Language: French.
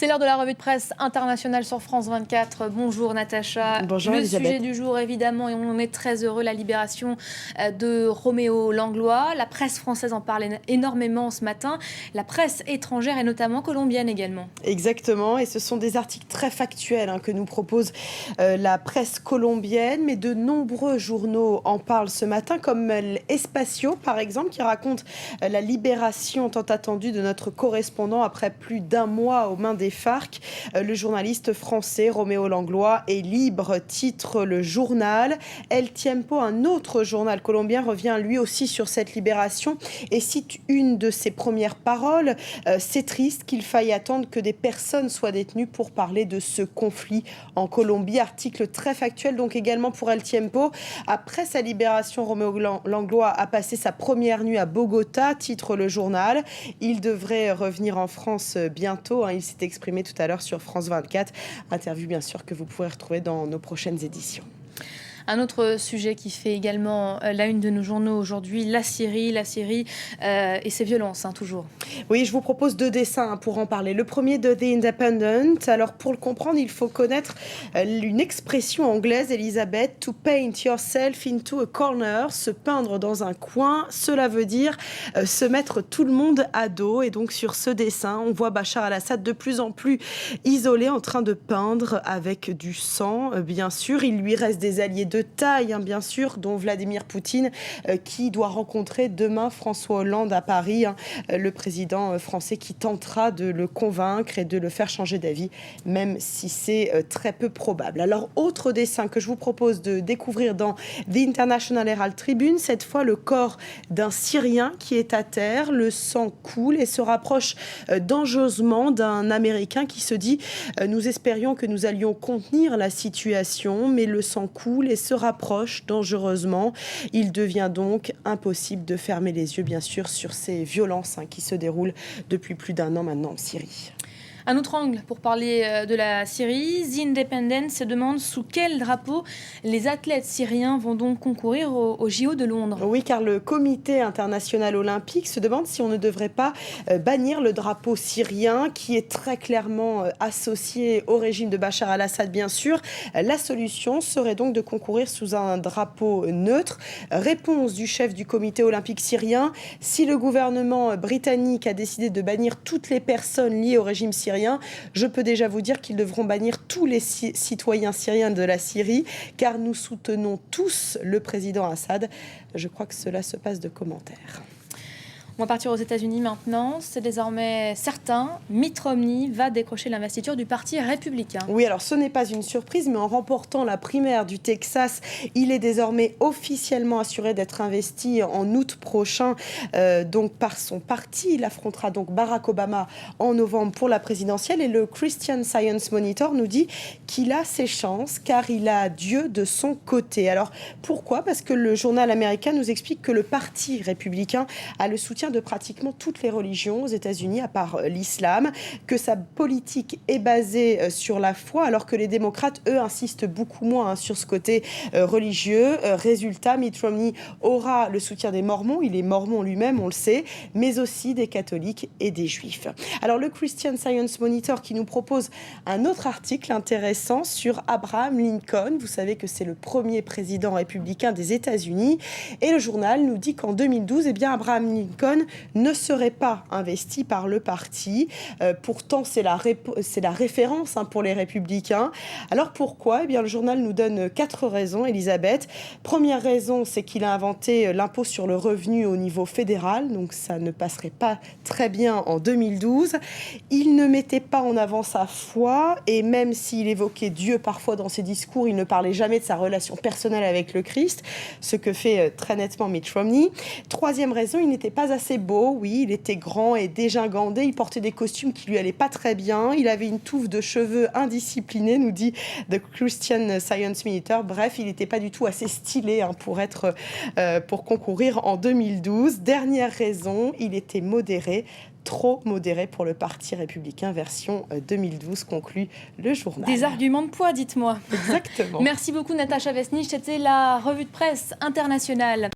C'est l'heure de la revue de presse internationale sur France 24. Bonjour Natacha. Bonjour Le Elisabeth. sujet du jour, évidemment, et on est très heureux, la libération de Roméo Langlois. La presse française en parle énormément ce matin. La presse étrangère et notamment colombienne également. Exactement, et ce sont des articles très factuels que nous propose la presse colombienne, mais de nombreux journaux en parlent ce matin, comme Espacio par exemple, qui raconte la libération tant attendue de notre correspondant après plus d'un mois aux mains des FARC. Le journaliste français Roméo Langlois est libre, titre le journal. El Tiempo, un autre journal colombien, revient lui aussi sur cette libération et cite une de ses premières paroles. C'est triste qu'il faille attendre que des personnes soient détenues pour parler de ce conflit en Colombie. Article très factuel donc également pour El Tiempo. Après sa libération, Roméo Langlois a passé sa première nuit à Bogota, titre le journal. Il devrait revenir en France bientôt. Il s'est exprimé tout à l'heure sur France 24. Interview bien sûr que vous pourrez retrouver dans nos prochaines éditions. Un autre sujet qui fait également la une de nos journaux aujourd'hui, la Syrie et ses violences, toujours. Oui, je vous propose deux dessins pour en parler. Le premier de The Independent. Alors pour le comprendre, il faut connaître une expression anglaise, Elisabeth, to paint yourself into a corner, se peindre dans un coin. Cela veut dire se mettre tout le monde à dos. Et donc sur ce dessin, on voit Bachar al-Assad de plus en plus isolé, en train de peindre avec du sang. Bien sûr, il lui reste des alliés de taille, bien sûr, dont Vladimir Poutine, qui doit rencontrer demain François Hollande à Paris, le président français qui tentera de le convaincre et de le faire changer d'avis, même si c'est très peu probable. Alors, autre dessin que je vous propose de découvrir dans The International Herald Tribune, cette fois le corps d'un Syrien qui est à terre, le sang coule et se rapproche dangereusement d'un Américain qui se dit « Nous espérions que nous allions contenir la situation, mais le sang coule et se rapproche dangereusement. Il devient donc impossible de fermer les yeux, bien sûr, sur ces violences qui se déroulent depuis plus d'un an maintenant en Syrie. » Un autre angle pour parler de la Syrie, The Independent se demande sous quel drapeau les athlètes syriens vont donc concourir au JO de Londres. Oui, car le comité international olympique se demande si on ne devrait pas bannir le drapeau syrien qui est très clairement associé au régime de Bachar al-Assad, bien sûr. La solution serait donc de concourir sous un drapeau neutre. Réponse du chef du comité olympique syrien: si le gouvernement britannique a décidé de bannir toutes les personnes liées au régime syrien, je peux déjà vous dire qu'ils devront bannir tous les citoyens syriens de la Syrie, car nous soutenons tous le président Assad. Je crois que cela se passe de commentaires. On va partir aux États-Unis maintenant. C'est désormais certain, Mitt Romney va décrocher l'investiture du Parti républicain. Oui, alors ce n'est pas une surprise, mais en remportant la primaire du Texas, il est désormais officiellement assuré d'être investi en août prochain donc par son parti. Il affrontera donc Barack Obama en novembre pour la présidentielle. Et le Christian Science Monitor nous dit qu'il a ses chances car il a Dieu de son côté. Alors pourquoi ? Parce que le journal américain nous explique que le Parti républicain a le soutien de pratiquement toutes les religions aux États-Unis, à part l'islam, que sa politique est basée sur la foi, alors que les démocrates, eux, insistent beaucoup moins sur ce côté religieux. Résultat, Mitt Romney aura le soutien des Mormons, il est mormon lui-même, on le sait, mais aussi des catholiques et des juifs. Alors le Christian Science Monitor qui nous propose un autre article intéressant sur Abraham Lincoln. Vous savez que c'est le premier président républicain des États-Unis, et le journal nous dit qu'en 2012, Abraham Lincoln ne serait pas investi par le parti. Pourtant, c'est la référence pour les républicains. Alors pourquoi ? Le journal nous donne 4 raisons, Elisabeth. Première raison, c'est qu'il a inventé l'impôt sur le revenu au niveau fédéral, donc ça ne passerait pas très bien en 2012. Il ne mettait pas en avant sa foi, et même s'il évoquait Dieu parfois dans ses discours, il ne parlait jamais de sa relation personnelle avec le Christ, ce que fait très nettement Mitt Romney. Troisième raison, il n'était pas assez beau, oui, il était grand et dégingandé, il portait des costumes qui lui allaient pas très bien, il avait une touffe de cheveux indisciplinée, nous dit The Christian Science Monitor. Bref, il n'était pas du tout assez stylé pour concourir en 2012. Dernière raison, il était modéré, trop modéré pour le Parti républicain version 2012, conclut le journal. Des arguments de poids, dites-moi. Exactement. Merci beaucoup Natacha Vesnich, c'était la revue de presse internationale.